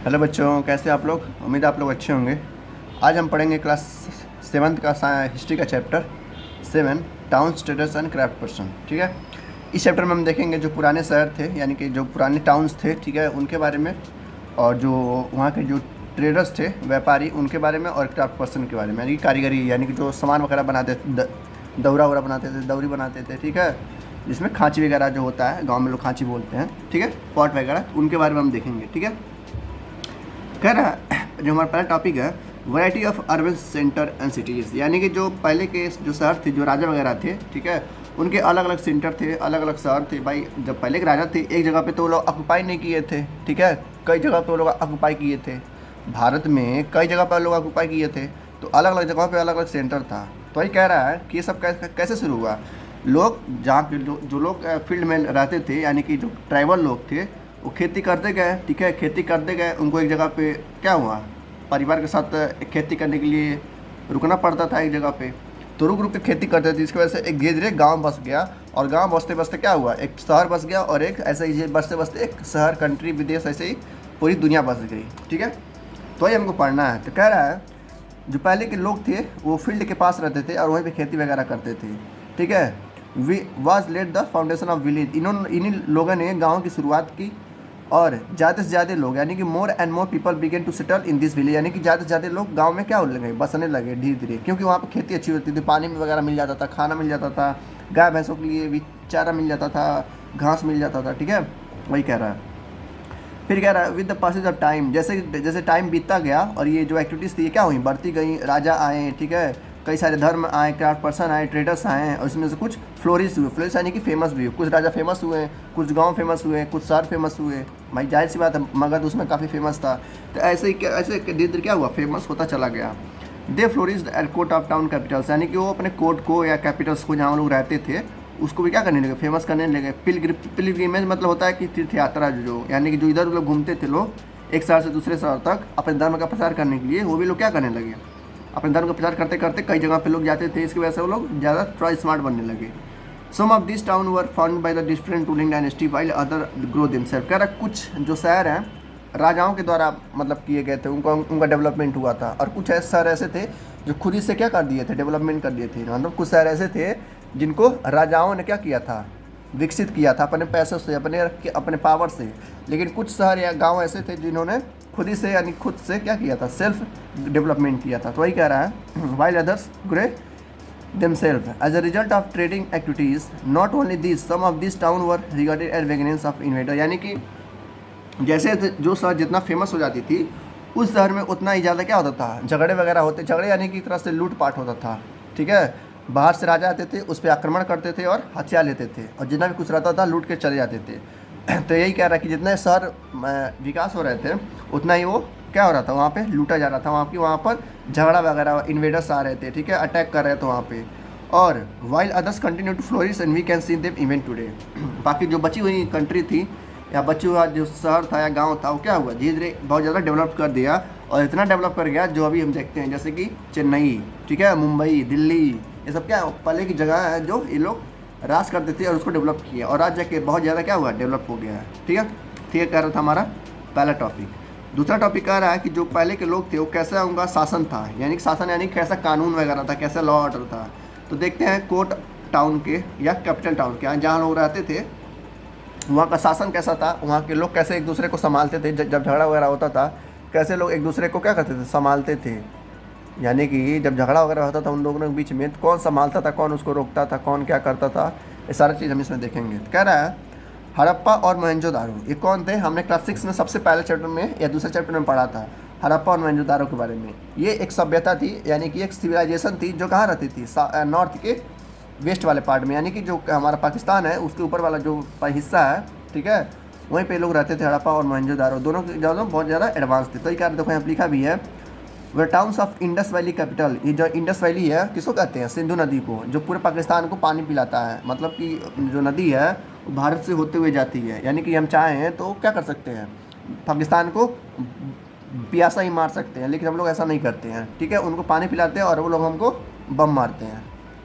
Hello बच्चों, कैसे आप लोग? उम्मीद है आप लोग अच्छे होंगे। आज हम पढ़ेंगे क्लास 7th का हिस्ट्री का chapter 7 town status and craft person. ठीक है, इस चैप्टर में हम देखेंगे जो पुराने शहर थे यानी कि जो पुराने टाउन्स थे, ठीक है, उनके बारे में, और जो वहाँ के जो ट्रेडर्स थे, व्यापारी, उनके बारे में, और क्राफ्ट पर्सन के बारे में यानी कि कारीगरी, यानी कि जो सामान वगैरह बनाते थे, दौरा वगैरह बनाते थे, दौरी बनाते थे, ठीक है, जिसमें खाँची वगैरह जो होता है, गाँव में लोग खाँची बोलते हैं, ठीक है, पॉट वगैरह, उनके बारे में हम देखेंगे। ठीक है, कह रहा है जो हमारा पहला टॉपिक है variety of urban centre and cities, यानी कि जो पहले के जो शहर थे, जो राजा वगैरह थे, ठीक है, उनके अलग अलग सेंटर थे, अलग अलग शहर थे। भाई जब पहले के राजा थे एक जगह पे तो वो लोग ऑक्यूपाई नहीं किए थे, ठीक है, कई जगह पे वो लोग ऑक्यूपाई किए थे। भारत में कई जगह पर लोग ऑक्यूपाई किए थे, तो अलग अलग जगहों पे अलग अलग सेंटर था। तो वही कह रहा है कि ये सब कैसे शुरू हुआ। लोग जहाँ पे जो लोग फील्ड में रहते थे, यानी कि जो ट्राइबल लोग थे, वो खेती करते गए, ठीक है, खेती करते गए, उनको एक जगह पे क्या हुआ, परिवार के साथ खेती करने के लिए रुकना पड़ता था एक जगह पे, तो रुक रुक के खेती करते थे। इसकी वजह से एक धीरे धीरे गाँव बस गया, और गांव बसते बसते क्या हुआ, एक शहर बस गया, और एक ऐसे ही बसते बसते एक शहर, कंट्री, विदेश, ऐसे ही पूरी दुनिया बस गई। ठीक है, तो ये हमको पढ़ना है। तो कह रहा है जो पहले के लोग थे वो फील्ड के पास रहते थे और वहीं पे खेती वगैरह करते थे। ठीक है, we was laid the foundation of village, इन्हीं लोगों ने गाँव की शुरुआत की, और ज़्यादा से ज़्यादा लोग, यानी कि more and more people began to settle in this village, यानी कि ज़्यादा से ज़्यादा लोग गांव में क्या होने लगे, बसने लगे धीरे धीरे, क्योंकि वहाँ पे खेती अच्छी होती थी, पानी वगैरह मिल जाता था, खाना मिल जाता था, गाय भैंसों के लिए भी चारा मिल जाता था, घास मिल जाता था। ठीक है, वही कह रहा है। फिर कह रहा है with the passage of time, जैसे जैसे टाइम बीतता गया और ये जो एक्टिविटीज़ थी ये क्या हुई, बढ़ती गई, राजा आए, ठीक है, कई सारे धर्म आए, क्राफ्ट पर्सन आए, ट्रेडर्स आए, और इसमें से कुछ फ्लोरिश हुए, फ्लोरिश यानी कि फेमस भी हुए, कुछ राजा फेमस हुए, कुछ गांव फेमस हुए, कुछ शहर फेमस हुए। भाई जाहिर सी बात है, मगध उसमें काफ़ी फेमस था, तो ऐसे ही ऐसे धीरे धीरे क्या हुआ, फेमस होता चला गया। They flourish at court of town capitals, यानी कि वो अपने कोर्ट को या कैपिटल्स को जहाँ लोग रहते थे उसको भी क्या करने लगे, फेमस करने लगे। पिलग्रिमेज मतलब होता है कि तीर्थ यात्रा, जो यानी कि जो इधर उधर घूमते थे लोग एक शहर से दूसरे शहर तक अपने धर्म का प्रचार करने के लिए, वो भी लोग क्या करने लगे, अपने धर्म का प्रचार करते करते कई जगह पे लोग जाते थे। इसकी वजह से वो लोग ज़्यादा थोड़ा स्मार्ट बनने लगे। Some of this town were found by the different ruling dynasty while other grow themselves, कह रहा कुछ जो शहर हैं राजाओं के द्वारा मतलब किए गए थे, उनका डेवलपमेंट हुआ था, और कुछ ऐसे शहर ऐसे थे जो खुद ही से क्या कर दिए थे, डेवलपमेंट कर दिए थे। मतलब कुछ शहर ऐसे थे जिनको राजाओं ने क्या किया था, विकसित किया था अपने पैसों से, अपने पावर से। लेकिन कुछ शहर या गांव ऐसे थे जिन्होंने खुद ही से, यानी खुद से क्या किया था, सेल्फ डेवलपमेंट किया था। तो वही कह रहा है while others grey themselves as a result of trading activities. Not only this, some of these towns were regarded as beginnings of invader, यानी कि जैसे जो शहर जितना फेमस हो जाती थी उस शहर में उतना ही ज़्यादा क्या होता था, झगड़े वगैरह होते, झगड़े यानी कि एक तरह से लूटपाट होता था। ठीक है, बाहर से राजा आते थे, उस पर आक्रमण करते थे और हथियार लेते थे, और जितना भी कुछ रहता था लूट के चले जाते थे। तो यही कह रहा है कि जितने शहर विकास हो रहे थे उतना ही वो क्या हो रहा था, वहाँ पे लूटा जा रहा था, वहाँ पर झगड़ा वगैरह, इन्वेडर्स आ रहे थे, ठीक है, अटैक कर रहे थे वहाँ पे। और while others continue to flourish and we can see them even today, बाकी जो बची हुई कंट्री थी या बची हुआ जो शहर था या गांव था वो क्या हुआ, धीरे धीरे बहुत ज़्यादा डेवलप कर दिया, और इतना डेवलप कर गया जो अभी हम देखते हैं, जैसे कि चेन्नई, ठीक है, मुंबई, दिल्ली, ये सब क्या पहले की जगह है जो ये लोग राज करते थे और उसको डेवलप किया, और आज जाके बहुत ज़्यादा क्या हुआ, डेवलप हो गया है। ठीक है, ठीक है, कह रहा था हमारा पहला टॉपिक। दूसरा टॉपिक कह रहा है कि जो पहले के लोग थे वो कैसा उनका शासन था, यानी कि शासन यानी कैसा कानून वगैरह था, कैसा लॉ ऑर्डर था। तो देखते हैं कोर्ट टाउन के या कैपिटल टाउन के जहाँ लोग रहते थे वहाँ का शासन कैसा था, वहाँ के लोग कैसे एक दूसरे को संभालते थे, जब झगड़ा वगैरह होता था कैसे लोग एक दूसरे को क्या करते थे, संभालते थे। यानी कि जब झगड़ा वगैरह होता था उन लोगों के बीच में तो कौन संभालता था, कौन उसको रोकता था, कौन क्या करता था, ये सारी चीज़ हम इसमें देखेंगे। तो कह रहा है हड़प्पा और मोहनजोदारो, ये कौन थे, हमने क्लास 6 में सबसे पहले चैप्टर में या दूसरे चैप्टर में पढ़ा था हड़प्पा और मोहनजोदारो के बारे में। ये एक सभ्यता थी, यानी कि एक सिविलाइजेशन थी जो कहाँ रहती थी, नॉर्थ के वेस्ट वाले पार्ट में, यानी कि जो हमारा पाकिस्तान है उसके ऊपर वाला जो हिस्सा है, ठीक है, वहीं पे लोग रहते थे। हड़प्पा और मोहनजोदारो दोनों ज़्यादा बहुत ज़्यादा एडवांस थे। तो ये कारण देखो यहाँ लिखा भी है वे towns of Indus valley capital, ये जो इंडस वैली है किसको कहते हैं, सिंधु नदी को, जो पूरे पाकिस्तान को पानी पिलाता है। मतलब कि जो नदी है वो भारत से होते हुए जाती है, यानी कि हम चाहें तो क्या कर सकते हैं, पाकिस्तान को प्यासा ही मार सकते हैं, लेकिन हम लोग ऐसा नहीं करते हैं। ठीक है, उनको पानी पिलाते हैं और वो लोग हमको बम मारते हैं,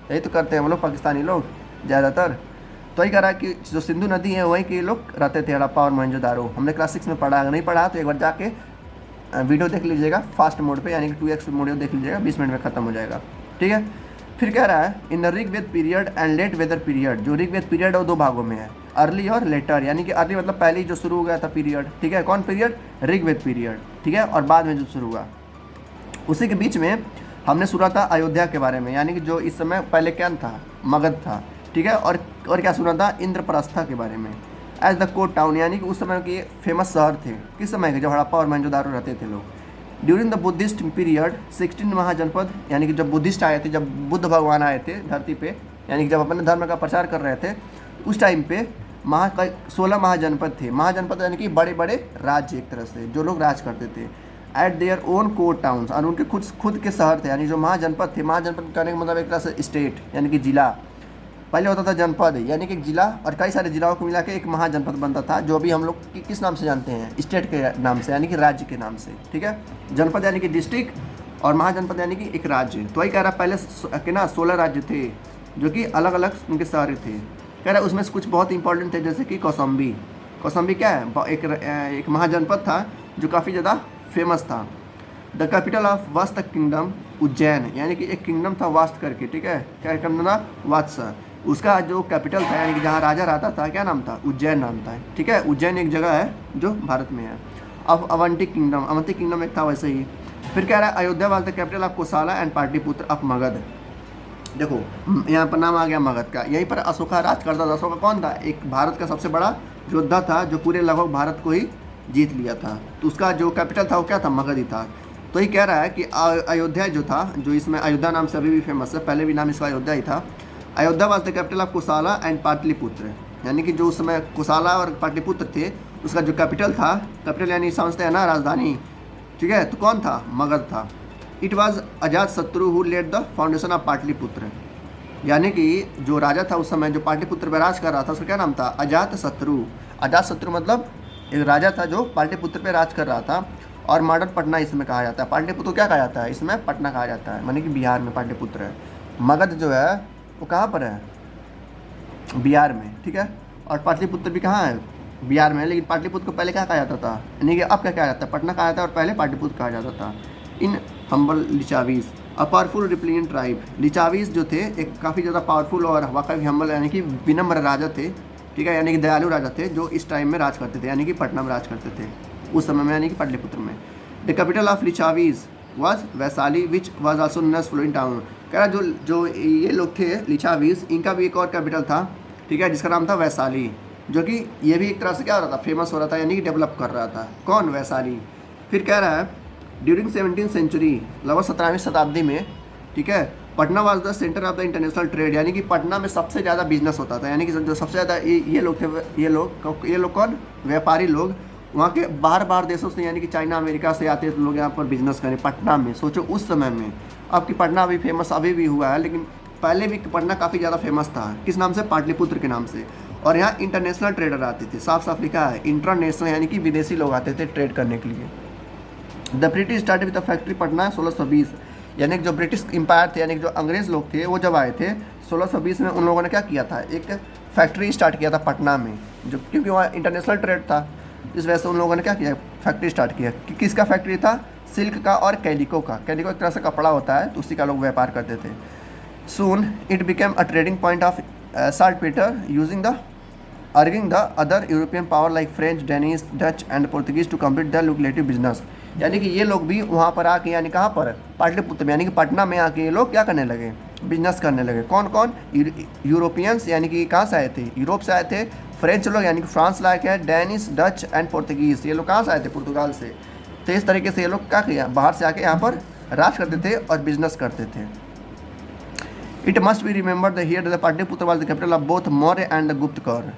यही तो करते हैं हम लोग पाकिस्तानी लोग ज़्यादातर। तो यही कह रहा है कि जो सिंधु नदी है वहीं के लोग रहते थे हड़प्पा और मोहनजोदारो। हमने क्लास 6 में पढ़ा, अगर नहीं पढ़ा तो एक बार जाके वीडियो देख लीजिएगा फास्ट मोड पे, यानी कि 2x मोड देख लीजिएगा, 20 मिनट में ख़त्म हो जाएगा। ठीक है, फिर कह रहा है in the Rigveda period and late Vedic period. जो ऋग्वेद पीरियड है वो 2 भागों में है, अर्ली और लेटर, यानी कि अर्ली मतलब पहले ही जो शुरू हो गया था पीरियड। ठीक है, कौन पीरियड? ऋग्वेद पीरियड। ठीक है, और बाद में जो शुरू हुआ, उसी के बीच में हमने सुना था अयोध्या के बारे में, यानी कि जो इस समय पहले क्या था? मगध था। ठीक है, और क्या सुना था? इंद्रप्रस्था के बारे में, एज द कोर्ट टाउन, यानी कि उस समय के फेमस शहर थे। किस समय के? जब हड़प्पा और मोहनजोदारो रहते थे लोग। ड्यूरिंग द बुद्धिस्ट पीरियड 16 महाजनपद, यानी कि जब बुद्धिस्ट आए थे, जब बुद्ध भगवान आए थे धरती पे, यानी कि जब अपने धर्म का प्रचार कर रहे थे, उस टाइम पे 16 महाजनपद थे। महाजनपद यानी कि बड़े बड़े राज्य, एक तरह से जो लोग राज करते थे। Eight their own court towns, और उनके खुद के शहर थे, यानी जो महाजनपद थे। महाजनपद कहने का मतलब एक तरह से स्टेट, यानी कि जिला। पहले होता था जनपद, यानी कि एक जिला और कई सारे जिलाओं को मिला के एक महाजनपद बनता था, जो भी हम लोग किस नाम से जानते हैं? स्टेट के नाम से, यानी कि राज्य के नाम से। ठीक है, जनपद यानी कि डिस्ट्रिक्ट और महाजनपद यानी कि एक राज्य। तो वही कह रहा पहले के ना 16 राज्य थे, जो कि अलग अलग उनके शहर थे। कह रहा उसमें से कुछ बहुत इंपॉर्टेंट थे, जैसे कि कौसम्बी। कौसम्बी क्या है? एक महाजनपद था जो काफ़ी ज़्यादा फेमस था। द कैपिटल ऑफ वास्त किंगडम, उज्जैन, यानी कि एक किंगडम था वास्त करके। ठीक है, क्या किंगडम था? वात्स। उसका जो कैपिटल था, यानी कि जहाँ राजा रहता था, क्या नाम था? उज्जैन नाम था। ठीक है, उज्जैन एक जगह है जो भारत में है। अब अवंती किंगडम एक था वैसे ही। फिर कह रहा है Ayodhya was the capital of कोसाला and Pataliputra of Magadh. देखो यहाँ पर नाम आ गया मगध का, यहीं पर अशोका राज करता था। अशोका कौन था? एक भारत का सबसे बड़ा योद्धा था, जो पूरे लगभग भारत को ही जीत लिया था। तो उसका जो कैपिटल था वो क्या था? मगध ही था। तो ये कह रहा है कि अयोध्या जो था, जो इसमें अयोध्या नाम से अभी भी फेमस है, पहले भी नाम इसका अयोध्या ही था। Ayodhya was the capital of कोसाला and Pataliputra, यानी कि जो उस समय कोसाला और पाटलिपुत्र थे, उसका जो कैपिटल था, कैपिटल यानी समझते हैं ना, राजधानी। ठीक है, तो कौन था? मगध था। It was Ajatashatru who laid the foundation of Pataliputra, यानी कि जो राजा था उस समय जो पाटलिपुत्र पर राज कर रहा था, उसका क्या नाम था? अजात शत्रु। अजात शत्रु मतलब एक राजा था जो पाटलिपुत्र पर राज कर रहा था। और मॉडर्न पटना इसमें कहा जाता है। पाटलिपुत्र क्या कहा जाता है? इसमें पटना कहा जाता है, मानी कि बिहार में पाटलिपुत्र है। मगध जो है वो कहाँ पर है? बिहार में। ठीक है, और पाटलिपुत्र भी कहाँ है? बिहार में है। लेकिन पाटलिपुत्र को पहले क्या कहा जाता था, यानी कि अब क्या कहा जाता है? पटना कहा जाता है, और पहले पाटलिपुत्र कहा जाता था। In humble Lichchhavis a powerful republican tribe. Lichchhavis जो थे एक काफ़ी ज़्यादा पावरफुल और वाकई हम्बल यानी कि विनम्र राजा थे। ठीक है, यानी कि दयालु राजा थे, जो इस टाइम में राज करते थे, यानी कि पटना में राज करते थे उस समय में, यानी कि पाटलिपुत्र में। The capital of Lichchhavis was Vaishali, which was also known as flowing town. कह रहा जो ये लोग थे लिचावीज, इनका भी एक और कैपिटल था। ठीक है, जिसका नाम था वैशाली, जो कि ये भी एक तरह से क्या हो रहा था? फेमस हो रहा था, यानी कि डेवलप कर रहा था। कौन? वैशाली। फिर कह रहा है ड्यूरिंग 17th सेंचुरी, लगभग 17वीं शताब्दी में, ठीक है, Patna was the centre of the international trade, यानी कि पटना में सबसे ज़्यादा बिजनेस होता था। यानी कि जो सबसे ज़्यादा ये लोग थे, ये लोग कौन? व्यापारी लोग। वहाँ के बाहर देशों से, यानी कि चाइना अमेरिका से आते थे लोग यहाँ पर बिजनेस करने पटना में। सोचो उस समय में। अब कि पटना अभी फेमस अभी भी हुआ है, लेकिन पहले भी पटना काफ़ी ज़्यादा फेमस था। किस नाम से? पाटलिपुत्र के नाम से। और यहाँ इंटरनेशनल ट्रेडर आते थे, साफ साफ लिखा है इंटरनेशनल, यानी कि विदेशी लोग आते थे ट्रेड करने के लिए। The British start with the factory Patna 1620, यानी कि जो ब्रिटिश एम्पायर थे, यानी कि जो अंग्रेज़ लोग थे, वो जब आए थे 1620 में, उन लोगों ने क्या किया था? एक फैक्ट्री स्टार्ट किया था पटना में, जो क्योंकि वहाँ इंटरनेशनल ट्रेड था, इस वजह से उन लोगों ने क्या किया? फैक्ट्री स्टार्ट किया। कि किसका फैक्ट्री था? सिल्क का और कैलिको का। कैलिको एक तरह से कपड़ा होता है, तो उसी का लोग व्यापार करते थे। Soon it became a trading point of saltpetre urging the other European power like French, Danish, Dutch and Portuguese to complete the lucrative business. यानी कि ये लोग भी वहाँ पर आके, यानी कहाँ पर? पाटलिपुत्र में, यानी कि पटना में आके ये लोग क्या करने लगे? बिजनेस करने लगे। कौन कौन? यूरोपियंस, यानी कि कहाँ से आए थे? यूरोप से आए थे। फ्रेंच लोग, यानी कि फ्रांस लायक है। डेनिश, डच एंड पोर्तुगीज, ये लोग कहाँ से आए थे? पुर्तगाल से। तो इस तरीके से ये लोग क्या किया? बाहर से आके यहाँ पर राज करते थे और बिजनेस करते थे। It must be remember the here the Pataliputra was the capital of both Maurya and the गुप्तकर।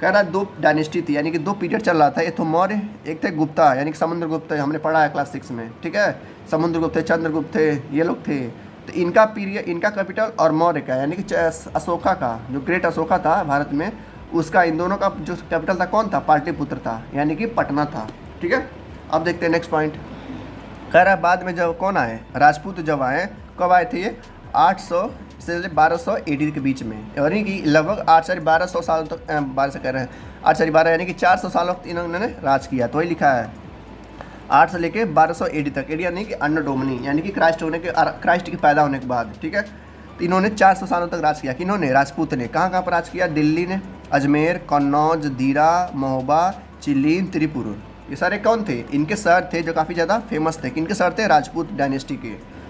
कह रहा है 2 डायनेस्टी थी, यानी कि 2 पीरियड चल रहा था। एक तो मौर्य, एक थे गुप्ता, यानी कि समुद्रगुप्त, हमने पढ़ा है क्लास 6 में। ठीक है, समुद्रगुप्त थे, चंद्रगुप्त थे, ये लोग थे। तो इनका पीरियड, इनका कैपिटल और मौर्य का, यानी कि अशोका का, जो ग्रेट अशोका था भारत में, उसका, इन दोनों का जो कैपिटल था कौन था? पाटलिपुत्र था, यानी कि पटना था। ठीक है, अब देखते हैं नेक्स्ट पॉइंट। कह रहा है बाद में जब कौन आए? राजपूत जब आए। कब आए थे ये? 800 से 1200 AD के बीच में, यानी कि लगभग 800-1200 साल तक, 12 से कह रहे हैं 800-12, यानी कि 400 सालों तक इन्होंने राज किया। तो वही लिखा है 8 से लेके 1200 AD तक। AD यानी कि अन्नो डोमिनी, यानी कि क्राइस्ट के पैदा होने के बाद, ठीक है। तो इन्होंने 400 सालों तक राज किया। किन्होंने? राजपूत ने। कहाँ कहाँ पर राज किया? दिल्ली ने, अजमेर, कन्नौज, दीरा, महोबा, चिलीन, त्रिपुर। ये सारे कौन थे? इनके सर थे जो काफ़ी ज़्यादा फेमस थे। किनके सर थे? राजपूत डायनेस्टी के।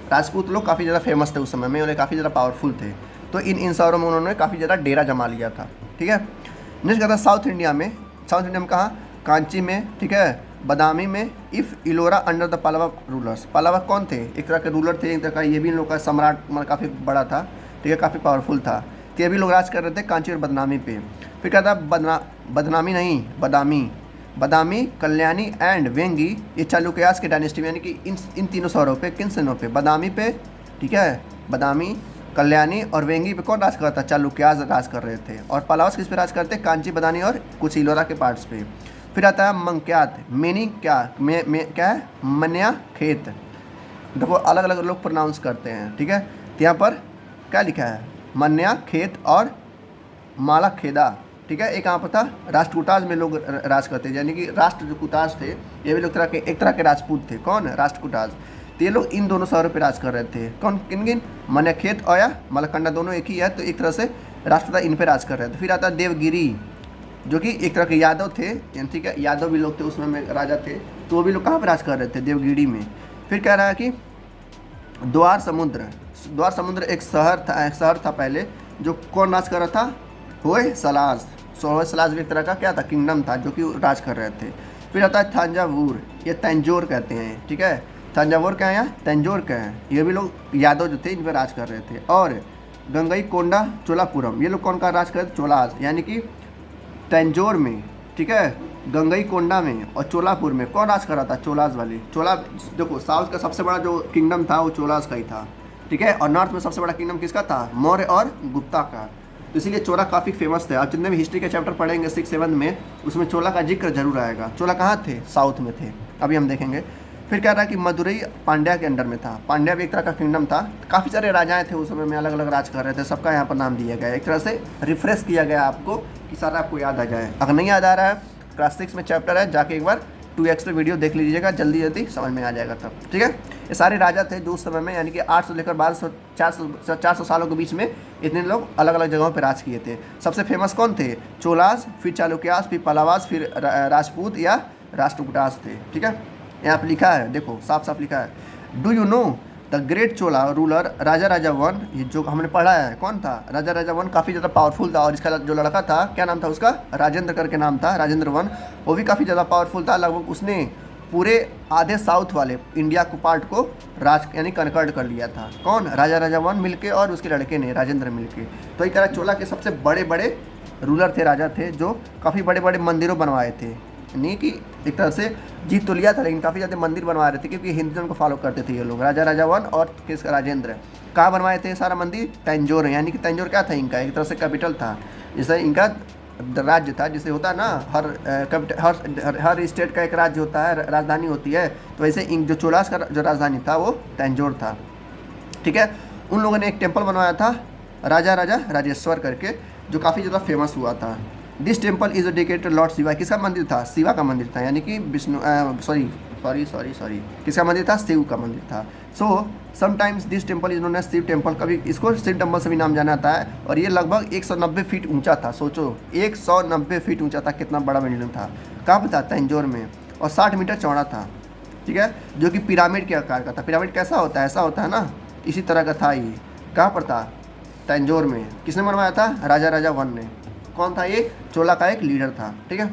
राजपूत लोग काफ़ी ज़्यादा फेमस थे उस समय में, उन्हें काफ़ी ज़्यादा पावरफुल थे। तो इन शहरों में उन्होंने काफ़ी ज़्यादा डेरा जमा लिया था, ठीक है। नेक्स्ट कहता है साउथ इंडिया में। साउथ इंडिया में कहाँ? कांची में, ठीक है, बदामी में, if Ellora under the Pallava rulers. Pallava कौन थे? एक तरह के रूलर थे, एक तरह का ये भी इन लोग का सम्राट, मतलब काफ़ी बड़ा था, ठीक है, काफ़ी पावरफुल था। तो ये भी लोग राज कर रहे थे कांची और बदनामी पे। फिर कहता है बदनामी नहीं, बदामी, कल्याणी एंड वेंगी, ये चालुक्यास के डायनेस्टी में, यानी कि इन तीनों शहरों पे, किन शहरों पे? बदामी पे, ठीक है, बदामी, कल्याणी और वेंगी पे कौन राज करता? चालुक्यास राज कर रहे थे। और पल्लवास किस पे राज करते? कांची, बदानी और कुछ इलोरा के पार्ट्स पे। फिर आता है मंक्यात, मीनिंग क्या? क्या है? मन्या खेत। देखो अलग अलग लोग प्रोनाउंस करते हैं, ठीक है। तो यहाँ पर क्या लिखा है? मन्या खेत और माला खेदा, ठीक है। एक यहाँ पर था राष्ट्रकूटाज में लोग राज करते थे, यानी कि राष्ट्र जो कुटाज थे ये भी लोग एक तरह के राजपूत थे। कौन? राष्ट्रकूटाज। तो ये लोग इन दोनों शहरों पे राज कर रहे थे। कौन? किन किन? मन्याखेत और या मलकंडा, दोनों एक ही है, तो एक तरह से राष्ट्रकूटा इन पे राज कर रहे थे। फिर आता है देवगिरी, जो कि एक तरह के यादव थे, ठीक है, यादव भी लोग थे उसमें में राजा थे, तो वो भी लोग कहाँ पर राज कर रहे थे? देवगिरी में। फिर कह रहा है कि द्वार समुद्र एक शहर था पहले, जो कौन राज कर रहा था? होयसलास। होयसलास भी एक तरह का क्या था? किंगडम था, जो कि राज कर रहे थे। फिर आता है तंजावुर, ये तंजोर कहते हैं, ठीक है। तंजावुर क्या है? यहाँ तंजोर क्या है? ये भी लोग यादव जो थे इन पर राज कर रहे थे। और गंगईकोंडा, चोलापुरम, ये लोग कौन का राज कर रहे थे? चोलास, यानी कि तंजोर में, ठीक है, गंगईकोंडा में और चोलापुर में कौन राज कर रहा था? चोलास वाले। चोला, देखो साउथ का सबसे बड़ा जो किंगडम था वो चोलास का ही था, ठीक है। और नॉर्थ में सबसे बड़ा किंगडम किसका था? मौर्य और गुप्ता का। तो इसीलिए चोला काफ़ी फेमस थे। आप जितने भी हिस्ट्री के चैप्टर पढ़ेंगे 6-7 में, उसमें चोला का जिक्र जरूर आएगा। चोला कहाँ थे? साउथ में थे, अभी हम देखेंगे। फिर कह रहा है कि मदुरई पांड्या के अंडर में था। पांड्या भी एक तरह का किंगडम था, काफ़ी सारे राजाएं थे उस समय में, अलग अलग राज कर रहे थे, सबका यहाँ पर नाम दिया गया। एक तरह से रिफ्रेश किया गया आपको कि सारा आपको याद आ जाए। अगर नहीं याद आ रहा है, क्लास 6 में चैप्टर है, जाके एक बार 2x पे वीडियो देख लीजिएगा, जल्दी समझ में आ जाएगा तब, ठीक है। ये सारे राजा थे जो उस समय में, यानी कि 800 लेकर 1200 400 सालों के बीच में इतने लोग अलग अलग जगहों पे राज किए थे। सबसे फेमस कौन थे? चोलास, फिर चालुक्यास, फिर पल्लवास, फिर राजपूत या राष्ट्रकूटास थे, ठीक है। यहाँ पर लिखा है, देखो साफ साफ लिखा है, do you know the great Chola ruler Raja Raja one. ये जो हमने पढ़ा है, कौन था? राजा राजा वन काफ़ी ज़्यादा पावरफुल था। और इसका जो लड़का था, क्या नाम था उसका? राजेंद्र करके नाम था, राजेंद्र वन। वो भी काफ़ी ज़्यादा पावरफुल था। लगभग उसने पूरे आधे साउथ वाले इंडिया को पार्ट को राज यानी कनकर्ड कर लिया था। कौन? राजा राजा वन मिलके और उसके लड़के ने, राजेंद्र मिलके। तो एक तरह चोला के सबसे बड़े बड़े रूलर थे, राजा थे, जो काफ़ी बड़े बड़े मंदिरों बनवाए थे। नहीं कि एक तरह से जीत तो लिया था, लेकिन काफ़ी ज़्यादा मंदिर बनवा रहे थे, क्योंकि हिंदुज़म को फॉलो करते थे ये लोग। राजा राजा वन और किसका? राजेंद्र। कहाँ बनवाए थे सारा मंदिर? तंजोर, यानी कि तंजोर क्या था इनका? एक तरह से कैपिटल था, जैसे इनका राज्य था, जिसे होता है ना हर स्टेट का एक राज्य होता है, राजधानी होती है। तो वैसे जो चोलास का जो राजधानी था वो तंजोर था, ठीक है। उन लोगों ने एक टेम्पल बनवाया था राजा राजा राजेश्वर करके, जो काफ़ी ज़्यादा फेमस हुआ था। This temple is dedicated Lord Shiva. किसका मंदिर था? शिवा का मंदिर था, यानी कि विष्णु सॉरी किसका मंदिर था? शिव का मंदिर था। So sometimes this temple is known as Shiva temple, कभी इसको शिव टेम्पल से भी नाम जाना जाता है। और ये लगभग 190 फीट ऊंचा था। सोचो 190 फीट ऊंचा था, कितना बड़ा बिल्डिंग था। कहाँ पर था? तंजोर में। और 60 मीटर चौड़ा था, ठीक है, जो कि पिरामिड के आकार का था। पिरामिड कैसा होता है? ऐसा होता है ना, इसी तरह का था ये। कहाँ पर था? तंजोर में। किसने बनवाया था? राजा राजा वन ने। कौन था ये? चोला का एक लीडर था, ठीक है।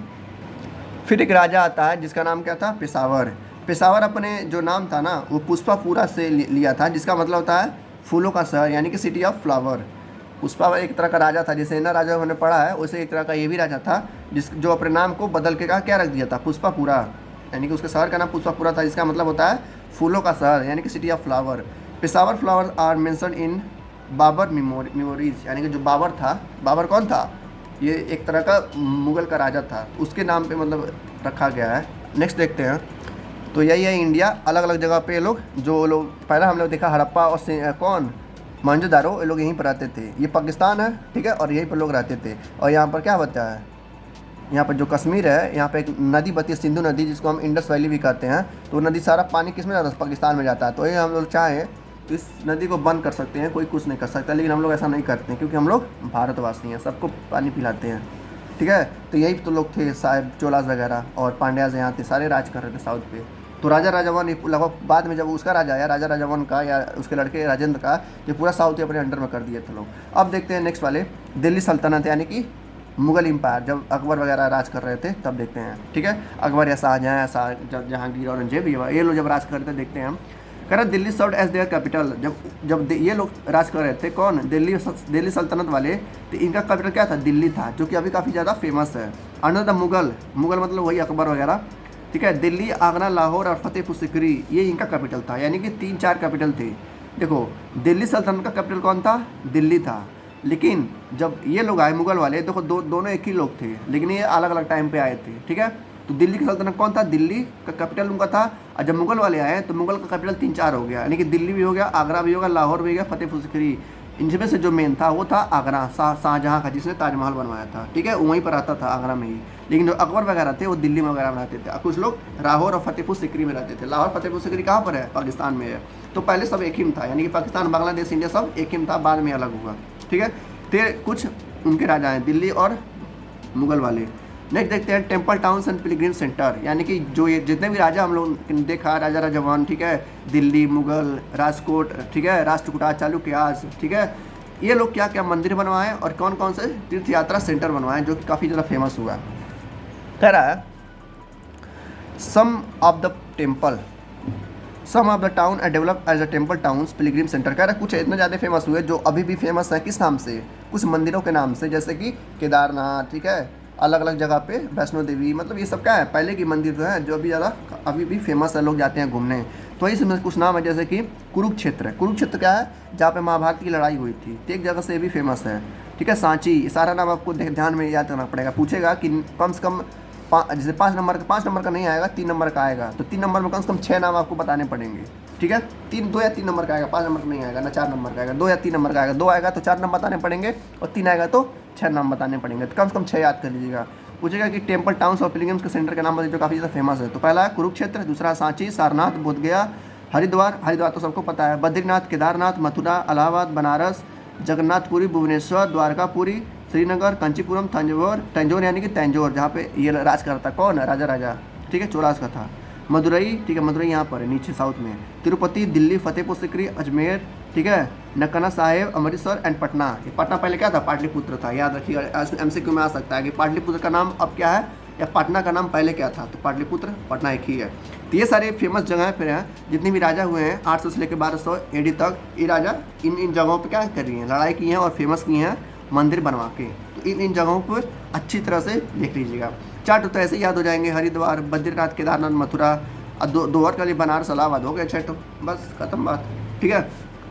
फिर एक राजा आता है जिसका नाम क्या था? पेशावर। पेशावर अपने जो नाम था ना वो पुष्पापुरा से लिया था, जिसका मतलब होता है फूलों का शहर, यानी कि सिटी ऑफ फ्लावर। पुष्पावर एक तरह का राजा था, जैसे ना राजा हमने पढ़ा है वैसे एक तरह का ये भी राजा था, जो अपने नाम को बदल के क्या रख दिया था? पुष्पापुरा, यानी कि उसके शहर का नाम पुष्पापुरा था, जिसका मतलब होता है फूलों का शहर, यानी कि city of flower. Peshawar flower are mention in Babur memories, यानी कि जो बाबर था, बाबर कौन था? ये एक तरह का मुगल का राजा था, उसके नाम पे मतलब रखा गया है। नेक्स्ट देखते हैं। तो यही है इंडिया, अलग अलग जगह पे लोग, जो लोग पहला हम लोग देखा हड़प्पा और कौन? मोहनजोदारो, ये लोग यहीं पर रहते थे। ये पाकिस्तान है, ठीक है, और यहीं पर लोग रहते थे। और यहाँ पर क्या होता है? यहाँ पर जो कश्मीर है, यहाँ पे एक नदी बहती है, सिंधु नदी, जिसको हम इंडस वैली भी कहते हैं। तो नदी सारा पानी किस में जाता है? पाकिस्तान में जाता है। तो ये हम लोग चाहें तो इस नदी को बंद कर सकते हैं, कोई कुछ नहीं कर सकता, लेकिन हम लोग ऐसा नहीं करते हैं क्योंकि हम लोग भारतवासी हैं, सबको पानी पिलाते हैं। ठीक है, तो यही तो लोग थे साहब, चोलास वगैरह और पांड्याज यहाँ थे, सारे राज कर रहे थे साउथ पे। तो राजा राजावन लगभग बाद में जब उसका राजा आया, राजा राजावन का या उसके लड़के राजेंद्र का, ये पूरा साउथ अपने अंडर में कर दिए थे लोग। अब देखते हैं नेक्स्ट वाले, दिल्ली सल्तनत यानी कि मुगल एम्पायर, जब अकबर वगैरह राज कर रहे थे तब देखते हैं। ठीक है, अकबर या शाहजहाँ या जहांगीर औरंगजेब ये लोग जब राज कर रहे थे देखते हैं हम। कह रहे Delhi served as their capital, जब ये लोग राज कर रहे थे, कौन? दिल्ली सल्तनत वाले, तो इनका कैपिटल क्या था? दिल्ली था, जो कि अभी काफ़ी ज़्यादा फेमस है। अंडर द मुगल मतलब वही अकबर वगैरह। ठीक है, दिल्ली, आगरा, लाहौर और फतेहपुर सिकरी ये इनका कैपिटल था, यानी कि 3-4 कैपिटल थे। देखो, दिल्ली सल्तनत का कैपिटल कौन था? दिल्ली था। लेकिन जब ये लोग आए मुगल वाले, देखो दोनों एक ही लोग थे, लेकिन ये अलग अलग टाइम पे आए थे। ठीक है, तो दिल्ली की सल्तनत कौन था? दिल्ली का कैपिटल उनका था। और जब मुगल वाले आए तो मुगल का कैपिटल 3-4 हो गया, यानी कि दिल्ली भी हो गया, आगरा भी हो गया, लाहौर भी हो गया, फतेहपुर सिकरी। इनमें से जो मेन था वो था आगरा, शाहजहाँ का, जिसने ताजमहल बनवाया था। ठीक है, वहीं पर आता था आगरा में ही। लेकिन जो अकबर वगैरह थे वो दिल्ली में वगैरह में रहते थे। कुछ लोग लाहौर और फतेहपुर सिकरी में रहते थे। लाहौर फतेहपुर सिकरी कहाँ पर है? पाकिस्तान में है। तो पहले सब एक ही में था, यानी कि पाकिस्तान, बांग्लादेश, इंडिया सब एक ही में था, बाद में अलग हुआ। ठीक है, तो कुछ उनके राजा हैं दिल्ली और मुगल वाले। नेक्स्ट देखते हैं temple towns and Pilgrim centre, यानी कि जो ये जितने भी राजा हम लोग ने देखा, राजा राजावन, ठीक है, दिल्ली, मुगल, राजकोट, ठीक है, राष्ट्रकूटा, चालुक्यास, ठीक है, ये लोग क्या क्या मंदिर बनवाए और कौन कौन से तीर्थ यात्रा सेंटर बनवाए जो कि काफ़ी ज़्यादा फेमस हुआ। कह रहा है some of the town are develop as a temple towns pilgrim centre. कह रहा है कुछ इतने ज़्यादा फेमस हुए जो अभी भी फेमस है, किस नाम से? कुछ मंदिरों के नाम से, जैसे कि केदारनाथ, ठीक है, अलग अलग जगह पे वैष्णो देवी, मतलब ये सब क्या है? पहले की मंदिर जो है, जो अभी भी फेमस है, लोग जाते हैं घूमने। तो इसमें कुछ नाम है, जैसे कि कुरुक्षेत्र। कुरुक्षेत्र क्या है? जहाँ पे महाभारत की लड़ाई हुई थी, तो एक जगह से भी फेमस है। ठीक है, सांची, सारा नाम आपको ध्यान में याद करना पड़ेगा। पूछेगा कि कम से कम जैसे 5 नंबर का नहीं आएगा, 3 नंबर का आएगा, तो 3 नंबर में कम से कम 6 नाम आपको बताने पड़ेंगे। ठीक है, 2 या 3 नंबर का आएगा, 5 नंबर का नहीं आएगा ना, 4 नंबर का आएगा, 2 या 3 नंबर का आएगा। 2 आएगा तो 4 नाम बताने पड़ेंगे, और 3 आएगा तो 6 नाम बताने पड़ेंगे। तो कम से कम 6 याद कर लीजिएगा। पूछेगा कि टेम्पल टाउन्स और पिलग्रिम्स के सेंटर के नाम बताइए जो काफ़ी ज़्यादा फेमस है। तो पहला है कुरुक्षेत्र, दूसरा सांची, सारनाथ, बोधगया, हरिद्वार तो सबको पता है, बद्रीनाथ, केदारनाथ, मथुरा, इलाहाबाद, बनारस, जगन्नाथपुरी, भुवनेश्वर, द्वारकापुरी, श्रीनगर, कंचीपुरम, तंजौर यानी कि तंजौर, जहाँ पे ये राज करता कौन है? राजा। ठीक है, चोलास का था। मदुरई, ठीक है, मदुरई यहाँ पर है नीचे साउथ में। तिरुपति, दिल्ली, फतेहपुर सिकरी, अजमेर, ठीक है, ननकाना साहेब, अमृतसर एंड पटना। ये पटना पहले क्या था? पाटलिपुत्र था, याद रखिएगा, MCQ में आ सकता है कि पाटलिपुत्र का नाम अब क्या है, या पटना का नाम पहले क्या था? तो पाटलिपुत्र, पटना एक ही है। तो ये सारे फेमस जगह फिर हैं, जितने भी राजा हुए हैं 800 से लेकर 1200 AD तक, ये राजा इन जगहों पर क्या कर रही हैं? लड़ाई की हैं और फेमस की हैं मंदिर बनवा के। तो इन जगहों पर अच्छी तरह से देख लीजिएगा। 4 तो ऐसे ही याद हो जाएंगे, हरिद्वार, बद्रीनाथ, केदारनाथ, मथुरा, दो और के लिए बनारस, इलाहाबाद, हो गया 6 तो, बस खत्म बात। ठीक है,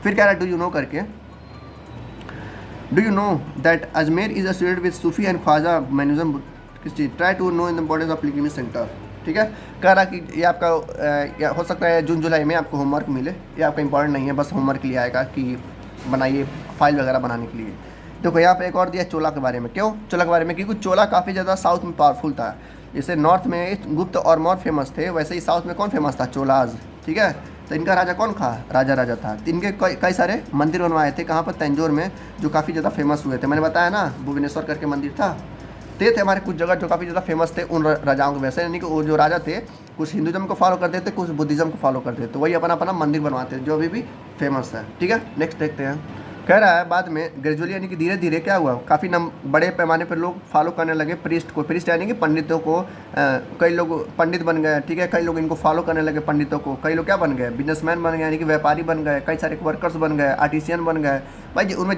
फिर कह रहा है डू यू नो करके, do you know that Ajmer is associated with Sufi and Khwaja मैनुज्म, किस चीज़? Try to know in the borders of pilgrimage centre. ठीक है, कह रहा कि ये आपका हो सकता है जून जुलाई में आपको होमवर्क मिले, ये आपका इंपॉर्टेंट नहीं है, बस होमवर्क के लिए आएगा कि बनाइए फाइल वगैरह बनाने के लिए। देखो यहाँ पे एक और दिया चोला के बारे में। क्यों चोला के बारे में? क्योंकि चोला काफ़ी ज़्यादा साउथ में पावरफुल था। जैसे नॉर्थ में गुप्त और मौर्य फेमस थे, वैसे ही साउथ में कौन फेमस था? चोलाज। ठीक है, तो इनका राजा कौन था? राजा था। तो इनके कई सारे मंदिर बनवाए थे, कहाँ पर? तंजौर में, जो काफ़ी ज़्यादा फेमस हुए थे। मैंने बताया ना, भुवनेश्वर करके मंदिर था। तो थे हमारे कुछ जगह जो काफ़ी ज़्यादा फेमस थे उन राजाओं के वैसे, यानी कि वो जो राजा थे कुछ हिंदुज़म को फॉलो करते थे, कुछ बुद्धिज़्म को फॉलो करते थे, तो वही अपना मंदिर बनवाते थे जो अभी भी फेमस है। ठीक है, नेक्स्ट देखते हैं। कह रहा है बाद में ग्रेजुअली यानी कि धीरे धीरे क्या हुआ, काफ़ी बड़े पैमाने पर लोग फॉलो करने लगे प्रीस्ट को। प्रीस्ट यानी कि पंडितों को, कई लोग पंडित बन गए। ठीक है, कई लोग इनको फॉलो करने लगे पंडितों को। कई लोग क्या बन गए? बिजनेसमैन बन गए, यानी कि व्यापारी बन गए। कई सारे वर्कर्स बन गए, आर्टिसियन बन गए। भाई उनमें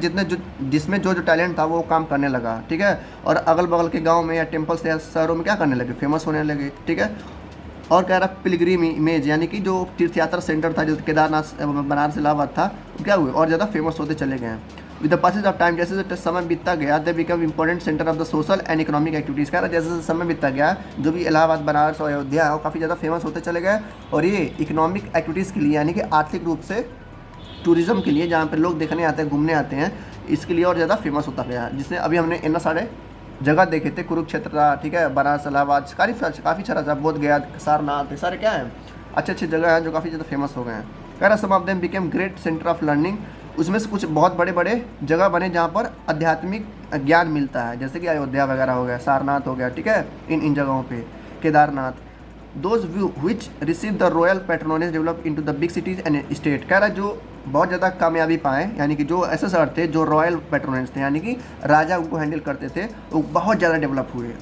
जिसमें जो टैलेंट था वो काम करने लगा। ठीक है, और अगल बगल के गाँव में या टेम्पल्स या शहरों में क्या करने लगे? फेमस होने लगे। ठीक है, और कह रहा पिलग्रिम इमेज यानी कि जो तीर्थयात्रा सेंटर था, जो केदारनाथ, बनारस, इलाहाबाद था, क्या हुए और ज़्यादा फेमस होते चले गए हैं। With the passage of time, जैसे जैसे समय बीतता गया, they become important centre of the social and economic activities. कह रहा जैसे जैसे समय बीतता गया, जो भी इलाहाबाद, बनारस और अयोध्या है वो काफ़ी ज़्यादा फेमस होते चले गए। और ये इकोनॉमिक एक्टिविटीज़ के लिए, यानी कि आर्थिक रूप से टूरिज़्म के लिए, जहाँ पर लोग देखने आते हैं, घूमने आते हैं, इसके लिए और ज़्यादा फेमस होता गया। जिसने अभी हमने इतना सारे जगह देखे थे, कुरुक्षेत्र था, ठीक है, बनारस, इलाहाबाद, काफ़ी सारा था, बोध गया, सारनाथ, ये सारे क्या हैं, अच्छे अच्छे जगह हैं जो काफ़ी ज़्यादा फेमस हो गए हैं। कह रहा some of them became great centre of learning, उसमें से कुछ बहुत बड़े बड़े जगह बने जहाँ पर आध्यात्मिक ज्ञान मिलता है, जैसे कि अयोध्या वगैरह हो गया, सारनाथ हो गया, ठीक है, इन जगहों पे, Kedarnath. Those which receive the royal patronage develop into the big cities and state. कह रहा जो बहुत ज़्यादा कामयाबी पाए, यानी कि जो ऐसे शहर थे जो रॉयल पैट्रोनेज थे, यानी कि राजा उनको हैंडल करते थे, वो बहुत ज़्यादा डेवलप हुए,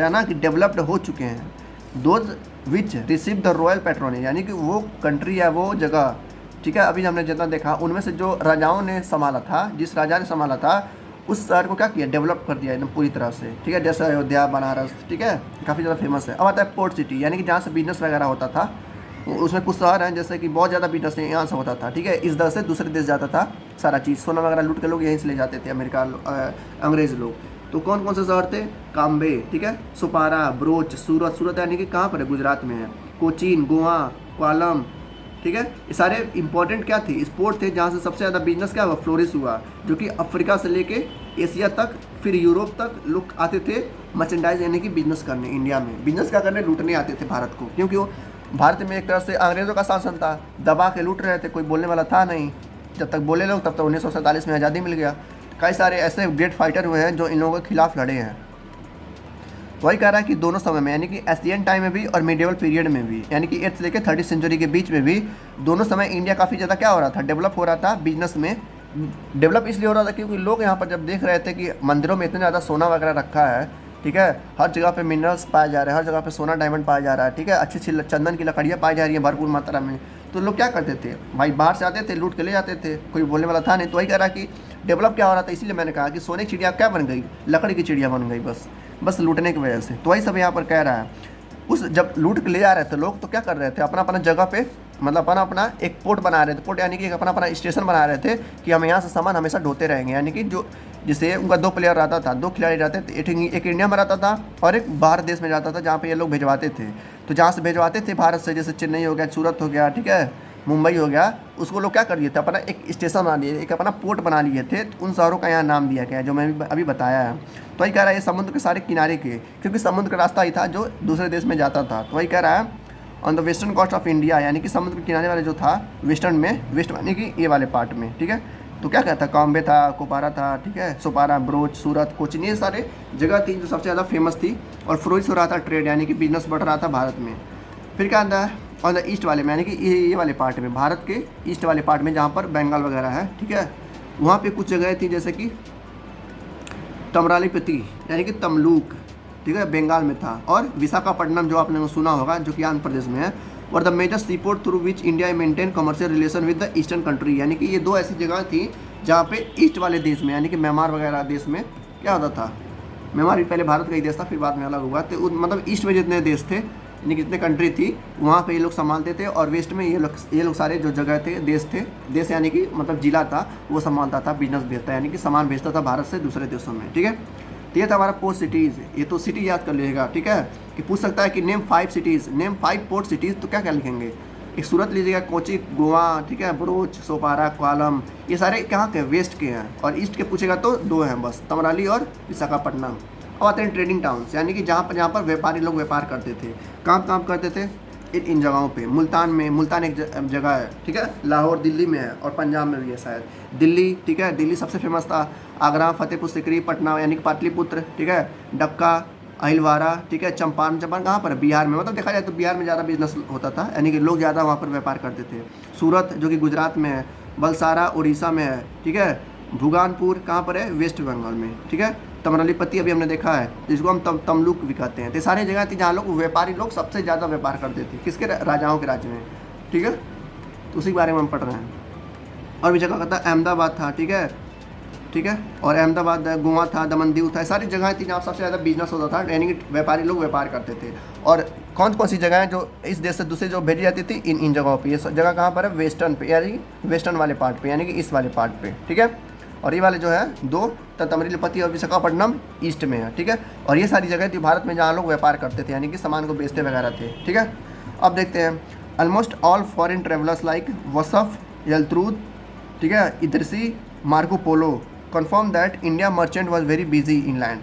ना कि डेवलप्ड हो चुके हैं। Those which receive the royal patronage, यानी कि वो कंट्री या वो जगह, ठीक है, अभी हमने जितना देखा उनमें से जो राजाओं ने संभाला था, जिस राजा ने संभाला था उस शहर को क्या किया, डेवलप कर दिया एकदम पूरी तरह से, ठीक है, जैसे अयोध्या, बनारस, ठीक है, काफ़ी ज़्यादा फेमस है। अब आता है पोर्ट सिटी, यानी कि जहाँ से बिजनेस वगैरह होता था, उसमें कुछ शहर हैं जैसे कि बहुत ज़्यादा बिजनेस यहाँ से होता था, ठीक है, इस दर से दूसरे देश जाता था सारा चीज़, सोना वगैरह लूट के लोग यहीं से ले जाते थे, अमेरिका अंग्रेज़ लोग। तो कौन कौन से शहर थे, काम्बे, ठीक है, सुपारा, ब्रोच, सूरत, सूरत यानी कि कहाँ पर है, गुजरात में है, कोचीन, गोवा, कोलम, ठीक है, ये सारे इंपॉर्टेंट क्या थे, स्पोर्ट थे, जहाँ से सबसे ज़्यादा बिजनेस क्या हुआ, फ्लोरिश हुआ, जो कि अफ्रीका से लेके एशिया तक, फिर यूरोप तक लोग आते थे मर्चेंडाइज यानी कि बिजनेस करने, इंडिया में बिजनेस क्या करने, लूटने आते थे भारत को, क्योंकि वो भारत में एक तरह से अंग्रेज़ों का शासन था, दबा के लूट रहे थे, कोई बोलने वाला था नहीं, जब तक बोले लोग तब तक 1947 में आज़ादी मिल गया। कई सारे ऐसे ग्रेट फाइटर हुए हैं जो इन लोगों के खिलाफ लड़े हैं। वही कह रहा है कि दोनों समय में, यानी कि एशियन टाइम में भी और मिडिवल पीरियड में भी, यानी कि 8th से लेकर 30th सेंचुरी के बीच में भी, दोनों समय इंडिया काफ़ी ज़्यादा क्या हो रहा था, डेवलप हो रहा था बिजनेस में। डेवलप इसलिए हो रहा था क्योंकि लोग यहाँ पर जब देख रहे थे कि मंदिरों में इतना ज़्यादा सोना वगैरह रखा है, ठीक है, हर जगह पे मिनरल्स पाए जा रहे हैं, हर जगह पे सोना डायमंड पाया जा रहा है, ठीक है, अच्छी अच्छी चंदन की लकड़ियाँ पाई जा रही हैं भरपूर मात्रा में, तो लोग क्या करते थे भाई, बाहर से आते थे, लूट के ले जाते थे, कोई बोलने वाला था नहीं। तो वही कह रहा कि डेवलप क्या हो रहा था, इसीलिए मैंने कहा कि सोने की चिड़िया क्या बन गई, लकड़ी की चिड़िया बन गई, बस लूटने की वजह से। तो वही सब यहाँ पर कह रहा है, उस जब लूट के ले जा रहे थे लोग तो क्या कर रहे थे, अपना अपना जगह पे, मतलब अपना अपना एक पोर्ट बना रहे थे, पोर्ट यानी कि अपना अपना स्टेशन बना रहे थे कि हम यहाँ से सामान हमेशा ढोते रहेंगे, यानी कि जो जिसे उनका 2 प्लेयर रहता था, 2 खिलाड़ी रहते थे, एक इंडिया में रहता था और एक बाहर देश में जाता था जहाँ पे ये लोग भिजवाते थे। तो जहाँ से भिजवाते थे भारत से, जैसे चेन्नई हो गया, सूरत हो गया, ठीक है, मुंबई हो गया, उसको लोग क्या कर लिए थे, अपना एक स्टेशन बना लिए, एक अपना पोर्ट बना लिए थे, तो उन शहरों का यहाँ नाम दिया गया है जो मैं अभी बताया है। तो वही कह रहा है ये समुद्र के सारे किनारे के, क्योंकि समुद्र का रास्ता ही था जो दूसरे देश में जाता था। तो वही कह रहा है on the western coast of India, यानी कि समुद्र के किनारे वाले जो था वेस्टर्न में, वेस्ट यानी कि ये वाले पार्ट में, ठीक है। तो क्या कहता, कॉम्बे था, कोपारा था, ठीक है, सोपारा, ब्रोच, सूरत, कोचीन, ये सारे जगह थी जो सबसे ज़्यादा फेमस थी और फ्लोरिश हो रहा था ट्रेड, यानी कि बिजनेस बढ़ रहा था भारत में। फिर क्या आता है ऑन द ईस्ट वाले में, यानी कि ये वाले पार्ट में, भारत के ईस्ट वाले पार्ट में जहाँ पर बंगाल वगैरह है, ठीक है, वहाँ पे कुछ जगह थी जैसे कि तमरालीपति यानी कि तमलूक, ठीक है, बंगाल में था, और विशाखापट्टनम जो आपने सुना होगा जो कि आंध्र प्रदेश में है, और the major sea port through which India maintain commercial relation with the eastern country, यानी कि ये 2 ऐसी जगह थी जहाँ पे ईस्ट वाले देश में, यानी कि म्यांमार वगैरह देश में क्या होता था, म्यांमार भी पहले भारत का ही देश था, फिर बाद में अलग हुआ, तो मतलब ईस्ट में जितने देश थे, यानी कि जितने कंट्री थी, वहाँ पे ये लोग संभालते थे, और वेस्ट में ये लोग सारे जो जगह थे, देश यानी कि मतलब जिला था, वो संभालता था, बिजनेस भेजता, यानी कि सामान भेजता था भारत से दूसरे देशों में, ठीक है। तो ये था हमारा पोर्ट सिटीज़, ये तो सिटी याद कर लीजिएगा, ठीक है, कि पूछ सकता है कि name 5 cities, name 5 port cities, तो क्या क्या लिखेंगे, एक सूरत लीजिएगा, कोची, गोवा, ठीक है, ब्रोच, सोपारा, कोलम, ये सारे कहाँ के, वेस्ट के हैं, और ईस्ट के पूछेगा तो 2 हैं बस, तमराली और विशाखापट्टनम। अब आते हैं ट्रेडिंग टाउन्स, यानी कि जहाँ पर व्यापारी लोग व्यापार करते थे, काम करते थे इन जगहों पे। मुल्तान एक जगह है, ठीक है, लाहौर दिल्ली में है, और पंजाब में भी है शायद, दिल्ली, ठीक है, दिल्ली सबसे फेमस था, आगरा, फतेहपुर सिकरी, पटना यानी कि पाटलिपुत्र, ठीक है, डक्का, अहिलवारा, ठीक है, चंपारण कहाँ पर है, बिहार में, मतलब देखा जाए तो बिहार में ज़्यादा बिजनेस होता था, यानी कि लोग ज़्यादा वहाँ पर व्यापार करते थे। सूरत जो कि गुजरात में है, बलसारा उड़ीसा में है, ठीक है, भुगानपुर कहाँ पर है, वेस्ट बंगाल में, ठीक है, तमरालीपति अभी हमने देखा है, जिसको हम तमलुक भी कहते हैं। तो सारी जगह थी जहाँ लोग व्यापारी लोग सबसे ज़्यादा व्यापार करते थे, किसके, राजाओं के राज्य में, ठीक है, तो उसी के बारे में हम पढ़ रहे हैं। और भी जगह कहता है अहमदाबाद था, ठीक है, और अहमदाबाद, गोवा था, दमन दीव था, सारी जगह थी जहाँ सबसे ज़्यादा बिजनेस होता था, यानी कि व्यापारी लोग व्यापार करते थे। और कौन कौन सी जगह है जो इस देश से दूसरे जो भेजी जाती थी, इन जगहों पर। ये जगह कहाँ पर है, वेस्टर्न पे, यानी वेस्टर्न वाले पार्ट पे, यानी कि इस वाले पार्ट पे, ठीक है। और ये वाले जो है 2 तमरीलपति और विशाखापट्टनम ईस्ट में है, ठीक है। और ये सारी जगह थी भारत में जहाँ लोग व्यापार करते थे, यानी कि सामान को बेचते वगैरह थे, ठीक है। अब देखते हैं, almost all foreign travellers like Wassaf, यलत्रूद, ठीक है, Idrisi, Marco Polo confirm that India merchant was very busy in land.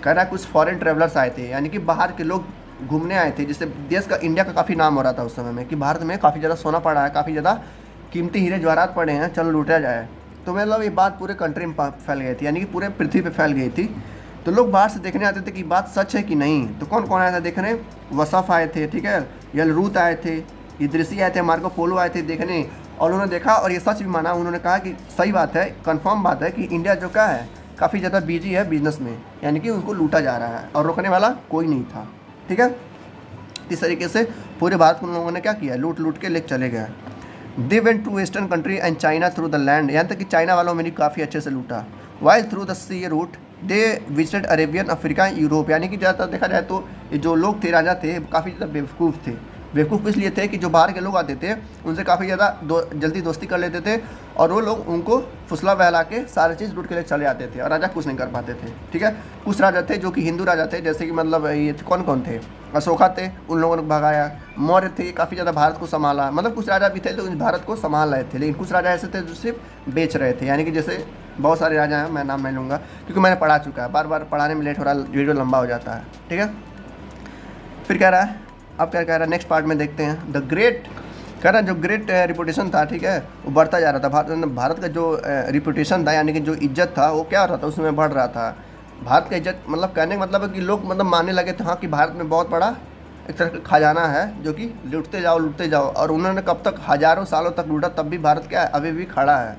कह रहा है कुछ फॉरेन ट्रेवलर्स आए थे, यानी कि बाहर के लोग घूमने आए थे, जिससे देश का, इंडिया का काफ़ी नाम हो रहा था उस समय में कि भारत में काफ़ी ज़्यादा सोना पड़ा है, काफ़ी ज़्यादा कीमती हीरे जवाहरात पड़े हैं, चलो लूटा जाए। तो मतलब ये बात पूरे कंट्री में फैल गई थी, यानी कि पूरे पृथ्वी पे फैल गई थी। तो लोग बाहर से देखने आते थे कि बात सच है कि नहीं। तो कौन कौन आया था देखने? वसफ आए थे, ठीक है, यलरूत आए थे, इद्रिसी आए थे, मार्को पोलो आए थे देखने, और उन्होंने देखा और ये सच भी माना। उन्होंने कहा कि सही बात है, कंफर्म बात है कि इंडिया जो क्या है काफ़ी ज़्यादा बिजी है बिजनेस में, यानी कि उनको लूटा जा रहा है और रोकने वाला कोई नहीं था, ठीक है। इस तरीके से पूरे भारत को उन लोगों ने क्या किया, लूट लूट के ले चले गए। They went to western country and China through the land, यहाँ तक कि चाइना वालों में भी काफ़ी अच्छे से लूटा। While through the sea route they visited Arabian, Africa, Europe, यानी कि ज़्यादातर देखा जाए तो ये जो लोग थे, राजा थे, काफ़ी ज़्यादा बेवकूफ़ थे। बेवकूफ़ इसलिए थे कि जो बाहर के लोग आते थे उनसे काफ़ी ज़्यादा जल्दी दोस्ती कर लेते थे, और वो लोग उनको फुसला बहला के सारी चीज़ लूट के लिए चले आते थे, और राजा कुछ नहीं कर पाते थे, ठीक है। कुछ राजा थे जो कि हिंदू राजा थे, जैसे कि मतलब ये कौन कौन थे, अशोका थे, उन लोगों ने भगाया। मौर्य थे, काफ़ी ज़्यादा भारत को संभाला, मतलब कुछ राजा भी थे जो भारत को संभाल रहे थे, लेकिन कुछ राजा ऐसे थे जो सिर्फ बेच रहे थे, यानी कि जैसे बहुत सारे राजा हैं, मैं नाम नहीं लूँगा क्योंकि मैंने पढ़ा चुका है, बार बार पढ़ाने में लेट हो रहा है, वीडियो लंबा हो जाता है, ठीक है। फिर कह रहा है, अब क्या कह रहा है नेक्स्ट पार्ट में देखते हैं। द ग्रेट, कह रहा है जो ग्रेट रिपुटेशन था, ठीक है, वो बढ़ता जा रहा था। भारत का जो रिपुटेशन था, यानी कि जो इज्जत था, वो क्या हो रहा था, उसमें बढ़ रहा था। भारत का इज्जत, मतलब कहने का मतलब है कि लोग मतलब मानने लगे थे हाँ कि भारत में बहुत बड़ा एक तरह का खजाना है जो कि लूटते जाओ, और उन्होंने कब तक, हज़ारों सालों तक लूटा, तब भी भारत क्या है, अभी भी खड़ा है।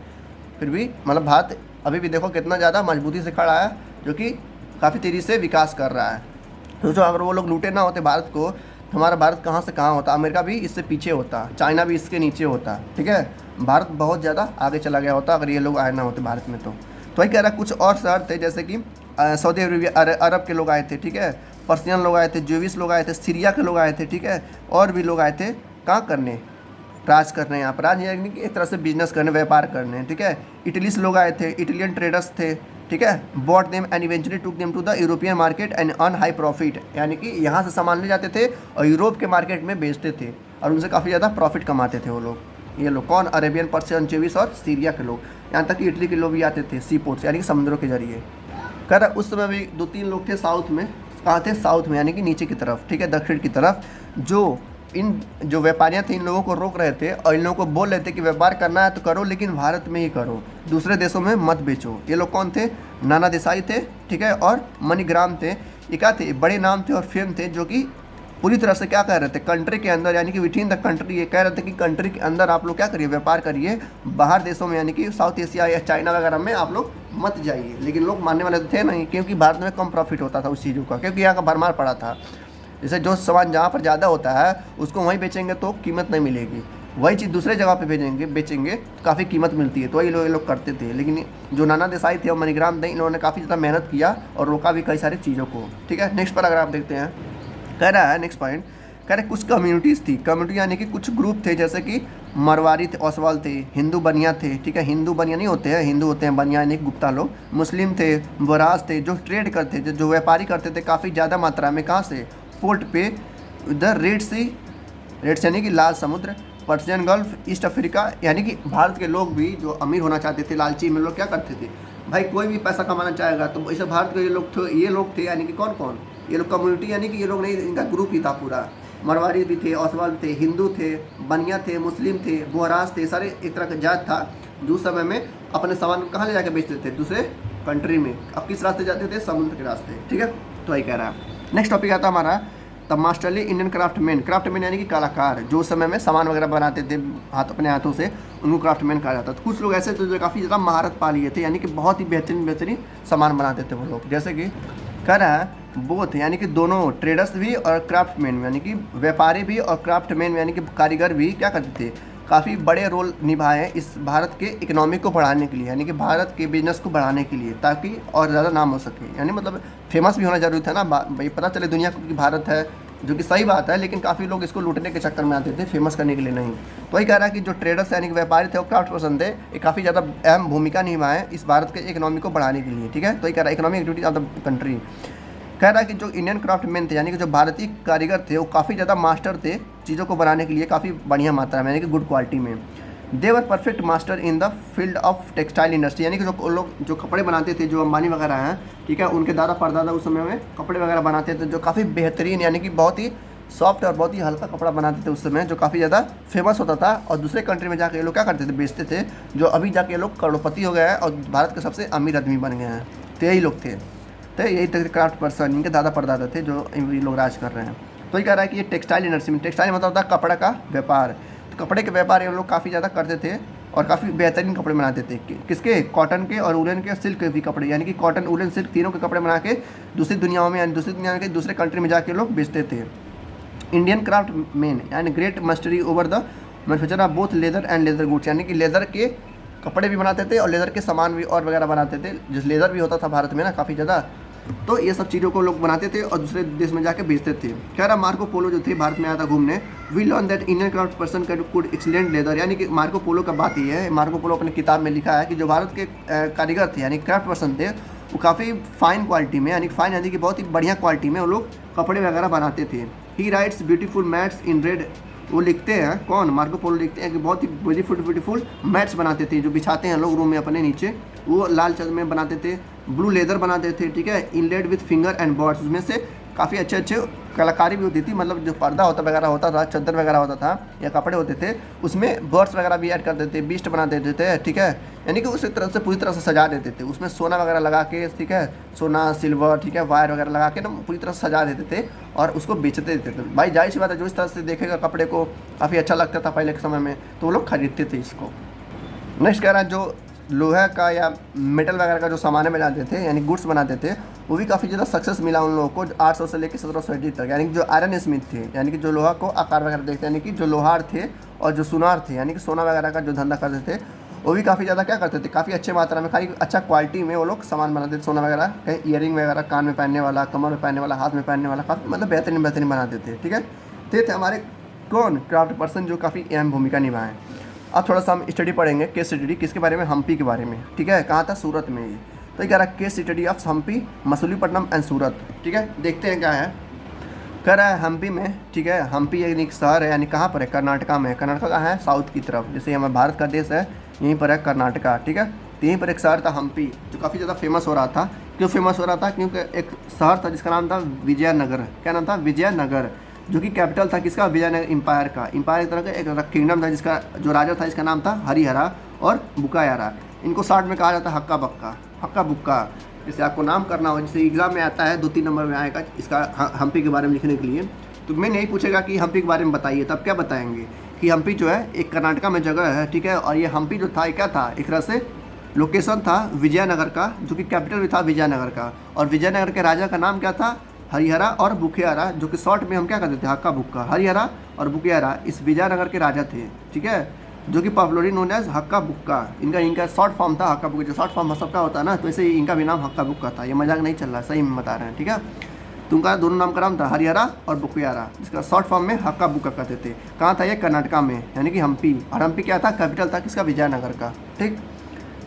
फिर भी मतलब भारत अभी भी देखो कितना ज़्यादा मजबूती से खड़ा है, जो कि काफ़ी तेज़ी से विकास कर रहा है। सोचो अगर वो लोग लूटे ना होते भारत को, तो हमारा भारत कहाँ से कहाँ होता, अमेरिका भी इससे पीछे होता, चाइना भी इसके नीचे होता, ठीक है। भारत बहुत ज़्यादा आगे चला गया होता अगर ये लोग आए ना होते भारत में। तो वही कह रहा, कुछ और शहर थे जैसे कि सऊदी अरब के लोग आए थे, ठीक है, पर्सियन लोग आए थे, ज्यूविश लोग आए थे, सीरिया के लोग आए थे, ठीक है, और भी लोग आए थे कहाँ करने, राज करने, यहाँ पर राज यानी कि एक तरह से बिजनेस करने, व्यापार करने, ठीक है। इटली से लोग आए थे, इटालियन ट्रेडर्स थे, ठीक है। Bought them and eventually took them to the European market and earn high profit, यानी कि यहाँ से सामान ले जाते थे और यूरोप के मार्केट में बेचते थे और उनसे काफ़ी ज़्यादा प्रॉफिट कमाते थे वो लोग। ये लोग कौन, अरेबियन, पर्शियन, ज्यूविश और सीरिया के लोग, यहाँ तक कि इटली के लोग भी आते थे सी पोर्ट्स, यानी कि समुद्रों के जरिए। कह रहा उस समय भी 2-3 लोग थे साउथ में, कहाँ थे, साउथ में, यानी कि नीचे की तरफ, ठीक है, दक्षिण की तरफ, जो इन जो व्यापारियाँ थे इन लोगों को रोक रहे थे और इन लोगों को बोल रहे थे कि व्यापार करना है तो करो, लेकिन भारत में ही करो, दूसरे देशों में मत बेचो। ये लोग कौन थे, नाना देसाई थे, ठीक है, और मनीग्राम थे। ये क्या थे, बड़े नाम थे और फेम थे, जो कि पूरी तरह से क्या कह रहे थे, कंट्री के अंदर, यानी कि विद इन द कंट्री, ये कह रहे थे कि कंट्री के अंदर आप लोग क्या करिए, व्यापार करिए, बाहर देशों में यानी कि साउथ एशिया या चाइना वगैरह में आप लोग मत जाइए। लेकिन लोग मानने वाले थे नहीं, क्योंकि भारत में कम प्रॉफिट होता था उस चीज़ों का, क्योंकि यहाँ का भरमार पड़ा था। जैसे जो सामान जहाँ पर ज़्यादा होता है उसको वहीं बेचेंगे तो कीमत नहीं मिलेगी, वही चीज़ दूसरे जगह पे बेचेंगे तो काफ़ी कीमत मिलती है। तो ये लोग करते थे। लेकिन जो नाना देसाई थे और मनीग्राम थे, इन्होंने काफ़ी ज़्यादा मेहनत किया और रोका भी कई सारी चीज़ों को, ठीक है। नेक्स्ट पर अगर आप देखते हैं, कह रहा है नेक्स्ट पॉइंट, कह रहे कुछ कम्युनिटीज़ थी, कम्युनिटी यानी कि कुछ ग्रुप थे, जैसे कि मरवारी थे, ओसवाल थे, हिंदू बनिया थे, ठीक है, हिंदू बनिया नहीं होते हैं, हिंदू होते हैं बनिया यानी गुप्ता लोग, मुस्लिम थे, बराज थे, जो ट्रेड करते थे, जो व्यापारी करते थे काफ़ी ज़्यादा मात्रा में, कहाँ से, पोर्ट पे, इधर रेड सी, रेड यानी कि लाल समुद्र, पर्शियन गल्फ, ईस्ट अफ्रीका, यानी कि भारत के लोग भी जो अमीर होना चाहते थे, लालची में लोग क्या करते थे, भाई कोई भी पैसा कमाना चाहेगा तो ऐसे भारत के ये लोग थे, यानी कि कौन कौन, ये लोग कम्युनिटी, यानी कि ये लोग नहीं, इनका ग्रुप ही था पूरा। मरवाड़ी भी थे, ओसवाल थे, हिंदू थे, बनिया थे, मुस्लिम थे, बोहराज थे, सारे एक तरह का जात था जो उस समय में अपने सामान कहाँ ले जाके बेचते थे, दूसरे कंट्री में। अब किस रास्ते जाते थे, समुद्र के रास्ते, ठीक है। तो वही कह रहा है। नेक्स्ट टॉपिक आता हमारा द मास्टरली इंडियन क्राफ्टमैन यानी कि कलाकार, जो समय में सामान वगैरह बनाते थे अपने हाथों से, उनको क्राफ्टमैन कहा जाता था। कुछ लोग ऐसे थे जो काफ़ी ज़्यादा महारत पा लिए थे, यानी कि बहुत ही बेहतरीन सामान बनाते थे वो लोग, जैसे कि कह रहा है बोथ, यानी कि दोनों, ट्रेडर्स भी और क्राफ्टमैन, यानी कि व्यापारी भी और क्राफ्टमैन यानी कि कारीगर भी क्या करते थे, काफ़ी बड़े रोल निभाए हैं इस भारत के इकोनॉमी को बढ़ाने के लिए, यानी कि भारत के बिजनेस को बढ़ाने के लिए, ताकि और ज़्यादा नाम हो सके, यानी मतलब फेमस भी होना जरूरी था ना भाई, पता चले दुनिया को कि भारत है, जो कि सही बात है, लेकिन काफ़ी लोग इसको लूटने के चक्कर में आते थे, फेमस करने के लिए नहीं। तो वही कह रहा है कि जो ट्रेडर्स यानी कि व्यापारी थे, वो क्राफ्ट पर्सन थे, ये काफ़ी ज़्यादा अहम भूमिका निभाएं इस भारत के इकोनॉमी को बढ़ाने के लिए, ठीक है। तो ये कह रहा है economic activity of the country. कह रहा है कि जो इंडियन क्राफ्टमैन थे, यानी कि जो भारतीय कारीगर थे, वो काफ़ी ज़्यादा मास्टर थे चीज़ों को बनाने के लिए, काफ़ी बढ़िया मात्रा में, यानी कि गुड क्वालिटी में। They were perfect master in the field of textile industry, यानी कि जो लोग जो कपड़े बनाते थे, जो अंबानी वगैरह हैं, ठीक है, उनके दादा परदादा उस समय में कपड़े वगैरह बनाते थे जो काफ़ी बेहतरीन, यानी कि बहुत ही सॉफ्ट और बहुत ही हल्का कपड़ा बनाते थे उस समय, जो काफ़ी ज़्यादा फेमस होता था। और दूसरे कंट्री में जाके ये लोग क्या करते थे, बेचते थे, जो अभी जाके ये लोग करोड़पति हो गए हैं और भारत के सबसे अमीर आदमी बन गए हैं। तो यही लोग थे, तो यही क्राफ्ट पर्सन, इनके दादा परदादा थे जो ये लोग राज कर रहे हैं। तो ये कह रहा है कि ये टेक्सटाइल इंडस्ट्री में, टेक्सटाइल मतलब होता है कपड़ा का व्यापार, तो कपड़े के व्यापार ये लोग काफ़ी ज़्यादा करते थे और काफ़ी बेहतरीन कपड़े बनाते थे। किसके? कॉटन के और वुलन के, सिल्क के भी कपड़े, यानी कि कॉटन, वुलन, सिल्क तीनों के कपड़े बना के दूसरी दुनियाओं में, यानी दूसरी दुनिया के दूसरे कंट्री में जाके लोग बेचते थे। Indian craft man and great mastery over the manufacture of both leather and leather goods, यानी कि लेदर के कपड़े भी बनाते थे और लेदर के सामान भी और वगैरह बनाते थे। जिस लेदर भी होता था भारत में ना काफ़ी ज़्यादा, तो ये सब चीज़ों को लोग बनाते थे और दूसरे देश में जाके बेचते थे। कह रहा मार्को पोलो जो थे भारत में आया था घूमने, we learn that Indian craft person could excellent leather, यानी कि मार्को पोलो का बात ये है, मार्को पोलो अपने किताब में लिखा है कि जो भारत के कारीगर थे, यानी क्राफ्ट पर्सन थे, वो काफ़ी फाइन क्वालिटी में, यानी फाइन यानी कि बहुत ही बढ़िया क्वालिटी में वो लोग कपड़े वगैरह बनाते थे। ही rights beautiful mats in red, वो लिखते हैं, कौन? मार्को पोलो लिखते हैं कि बहुत ही ब्यूटीफुल मैट्स बनाते थे जो बिछाते हैं लोग रूम में अपने नीचे, वो लाल चादर में बनाते थे। ब्लू लेदर बनाते थे, ठीक है, inlaid with finger and birds, उसमें से काफ़ी अच्छे कलाकारी भी होती थी, मतलब जो पर्दा होता वगैरह होता था, चादर वगैरह होता था या कपड़े होते थे, उसमें बर्ड्स वगैरह भी ऐड कर देते थे, बीस्ट बना देते थे, ठीक है, यानी कि उसी तरह से पूरी तरह से सजा देते थे, उसमें सोना वगैरह लगा के, ठीक है, सोना सिल्वर, ठीक है, वायर वगैरह लगा के ना पूरी तरह से सजा देते थे और उसको बेचते थे। भाई जाहिर सी बात है, जो इस तरह से देखेगा कपड़े को काफ़ी अच्छा लगता था पहले के समय में, तो वो लोग खरीदते थे इसको। नेक्स्ट कह रहा है जो लोहा का या मेटल वगैरह का जो सामान बनाते थे, यानी गुड्स बनाते थे, वो भी काफ़ी ज़्यादा सक्सेस मिला उन लोगों को 800 से लेकर 1700 AD तक, यानी कि जो आयरन स्मिथ थे, यानी कि जो लोहा को आकार वगैरह देखते, यानी कि जो लोहार थे और जो सुनार थे, यानी कि सोना वगैरह का जो धंधा करते थे, वो भी काफ़ी ज़्यादा क्या करते थे, काफ़ी अच्छे मात्रा में, काफ़ी अच्छा क्वालिटी में वो लोग सामान बनाते थे, सोना वगैरह, कहीं ईयरिंग वगैरह, कान में पहनने वाला, कमर में पहनने वाला, हाथ में पहनने वाला, काफ़ी मतलब बेहतरीन बनाते थे, ठीक है। थे हमारे कौन? क्राफ्ट पर्सन जो काफ़ी अहम भूमिका निभाएं। अब थोड़ा सा हम स्टडी पढ़ेंगे, केस स्टडी, किसके बारे में? हम्पी के बारे में, ठीक है। कहाँ था? सूरत में। ये तो कह रहा है case study of Hampi, Masulipatnam and Surat, ठीक है। देखते हैं क्या है। कह रहा है हम्पी में, ठीक है, हम्पी एक शहर है, यानी कहाँ पर है? कर्नाटका में। कर्नाटका कहाँ है? साउथ की तरफ, जैसे हमारे भारत का देश है, यहीं पर है कर्नाटका, ठीक है। तो यहीं पर एक शहर था हम्पी, जो काफ़ी ज़्यादा फेमस हो रहा था। क्यों फेमस हो रहा था? क्योंकि एक शहर था जिसका नाम था विजयनगर। क्या नाम था? विजयनगर, जो कि कैपिटल था किसका? विजयनगर एम्पायर का। एम्पायर एक तरह का एक किंगडम था जिसका जो राजा था, इसका नाम था हरिहरा और बुकायारा। इनको शॉर्ट में कहा जाता है हक्का बक्का, हक्का बुक्का। जैसे आपको नाम करना हो, जैसे एग्जाम में आता है 2-3 नंबर में आएगा इसका हम्पी के बारे में लिखने के लिए, तो मैं नहीं पूछेगा कि हम्पी के बारे में बताइए, तब क्या बताएंगे कि हम्पी जो है एक कर्नाटका में जगह है, ठीक है। और ये हम्पी जो था, ये क्या था? एक तरह से लोकेशन था विजयनगर का, जो कि कैपिटल भी था विजयनगर का। और विजयनगर के राजा का नाम क्या था? हरिहरा और बुकियारा, जो कि शॉर्ट में हम क्या कहते थे? हक्का बुक्का। हरिहरा और बुकियारा इस विजयनगर के राजा थे, ठीक है, जो कि पॉपुलरली नोन एज हक्का बुक्का। इनका शॉर्ट फॉर्म था हक्का बुक्का, जो शॉर्ट फॉर्म सबका होता है ना, तो ऐसे ही इनका भी नाम हक्का बुक्का था। ये मजाक नहीं चल रहा, सही में बता रहे हैं, ठीक है। तो उनका दोनों नाम का नाम था हरिहरा और बुकियारा, जिसका शॉर्ट फॉर्म में हक्का बुक्का कहते थे। कहाँ था ये? कर्नाटका में, यानी कि हम्पी। और हम्पी क्या था? कैपिटल था किसका? विजयनगर का, ठीक।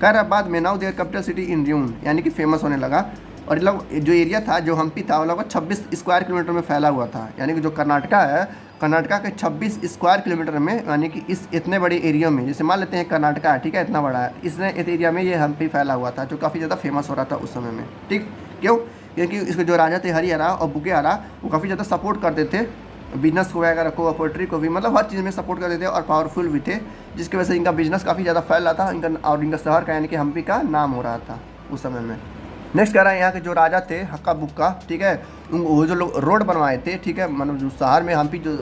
कह रहा बाद में now their capital city in ruin, यानी कि फेमस होने लगा। और जो एरिया था, जो हम्पी था, वो लगभग 26 स्क्वायर किलोमीटर में फैला हुआ था। यानी कि जो कर्नाटका है, कर्नाटका के 26 स्क्वायर किलोमीटर में, यानी कि इस इतने बड़े एरिया में, जैसे मान लेते हैं कर्नाटका है, ठीक है, इतना बड़ा है, इस एरिया में ये हम्पी फैला हुआ था, जो काफ़ी ज़्यादा फेमस हो रहा था उस समय में, ठीक। क्यों? क्योंकि इसके जो राजा थे हरिहरा और बुकियारा, वो काफ़ी ज़्यादा सपोर्ट करते थे बिजनेस वगैरह को, पोल्ट्री को भी, मतलब हर चीज़ में सपोर्ट करते थे और पावरफुल भी थे, जिसकी वजह से इनका बिजनेस काफ़ी ज़्यादा फैल रहा था, इनका और इनका शहर का, यानी कि हम्पी का नाम हो रहा था उस समय में। नेक्स्ट कह रहा है यहाँ के जो राजा थे हक्का बुक्का, ठीक है, वो जो लोग रोड बनवाए थे, ठीक है, मतलब जो शहर में हम्पी जो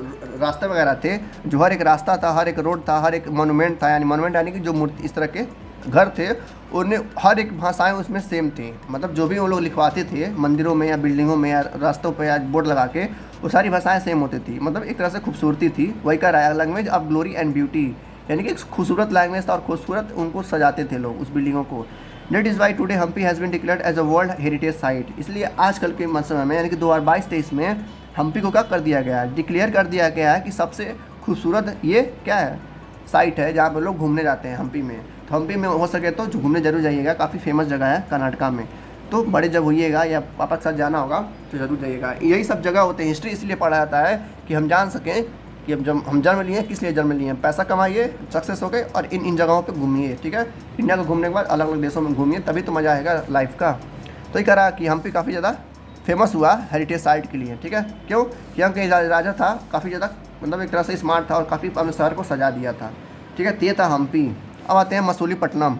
रास्ते वगैरह थे, जो हर एक रास्ता था, हर एक रोड था, हर एक मोनूमेंट था, यानी मोनूमेंट यानी कि जो मूर्ति इस तरह के घर थे, उन्हें हर एक भाषाएं उसमें सेम थी। मतलब जो भी वो लोग लिखवाते थे मंदिरों में या बिल्डिंगों में या रास्तों पर या बोर्ड लगा के, वो सारी भाषाएं सेम होती थी। मतलब एक तरह से खूबसूरती थी। वही कह रहा है language of glory and beauty, यानी कि खूबसूरत लैंग्वेज था और खूबसूरत उनको सजाते थे लोग उस बिल्डिंगों को। That is why today Hampi has been declared as a world heritage site. इसलिए आजकल के समय में, यानी कि 2022-23 में हम्पी को क्या कर दिया गया है? डिक्लेयर कर दिया गया है कि सबसे खूबसूरत ये क्या है? साइट है जहाँ पर लोग घूमने जाते हैं हम्पी में। तो हम्पी में हो सके तो घूमने जरूर जाइएगा, काफ़ी फेमस जगह है कर्नाटका में। तो बड़े जब होइएगा या पापा के साथ जाना होगा तो ज़रूर जाइएगा। यही सब जगह होते हैं। हिस्ट्री इसलिए पढ़ा जाता है कि हम जान सकें कि अब जब हम जन्म लिए किस लिए जन्म लिए, पैसा कमाइए, सक्सेस हो गए और इन जगहों पे घूमिए, ठीक है। इंडिया को घूमने के बाद अलग अलग देशों में घूमिए, तभी तो मज़ा आएगा लाइफ का। तो ये कह रहा कि हम्पी काफ़ी ज़्यादा फेमस हुआ हेरिटेज साइट के लिए, ठीक है। क्यों? कि यहाँ का राजा था काफ़ी ज़्यादा, मतलब एक तरह से स्मार्ट था और काफ़ी अपने शहर को सजा दिया था, ठीक है। तो ये था हम्पी। अब आते हैं मसूलीपट्टनम,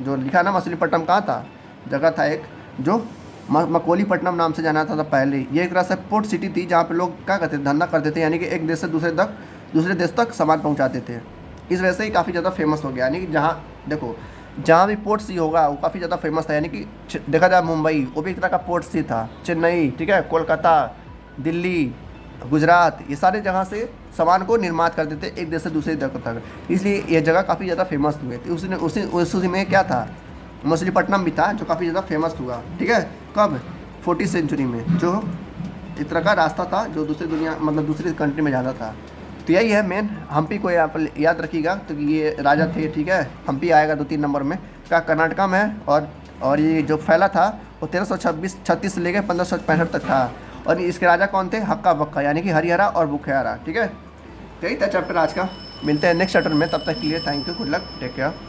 जो लिखा ना मसूलीपट्टनम कहाँ था, जगह था एक जो मकोलीपट्टनम नाम से जाना था पहले। ये एक तरह से पोर्ट सिटी थी जहाँ पे लोग क्या करते थे, धंधा करते थे, यानी कि एक देश से दूसरे देश तक सामान पहुँचाते थे। इस वजह से ही काफ़ी ज़्यादा फेमस हो गया, यानी कि जहाँ देखो जहाँ भी पोर्ट सी होगा वो काफ़ी ज़्यादा फेमस था। यानी कि देखा जाए मुंबई, वो भी एक तरह का पोर्ट सी था, चेन्नई, ठीक है, कोलकाता, दिल्ली, गुजरात, ये सारे जगह से सामान को निर्मात करते थे एक देश से दूसरे देश तक, इसलिए ये जगह काफ़ी ज़्यादा फेमस हुए थे। उसी में क्या था, मछलीपट्टनम भी था जो काफ़ी ज़्यादा फेमस हुआ, ठीक है। कब? 40वीं सेंचुरी में, जो इस तरह का रास्ता था जो दूसरी दुनिया मतलब दूसरी कंट्री में जाता था। तो यही है मेन। हम्पी को यहाँ पर याद रखिएगा, तो ये राजा थे, ठीक है। हम्पी आएगा 2-3 नंबर में, क्या कर्नाटका में है। और ये जो फैला था वो 1336 से लेकर 1565 तक था। और इसके राजा कौन थे? हक्का बक्का, यानी कि हरिहरा और बुखियारा, ठीक है। यही था चैप्टर आज का। मिलते हैं नेक्स्ट चैप्टर में, तब तक के लिए thank you, good luck, take care.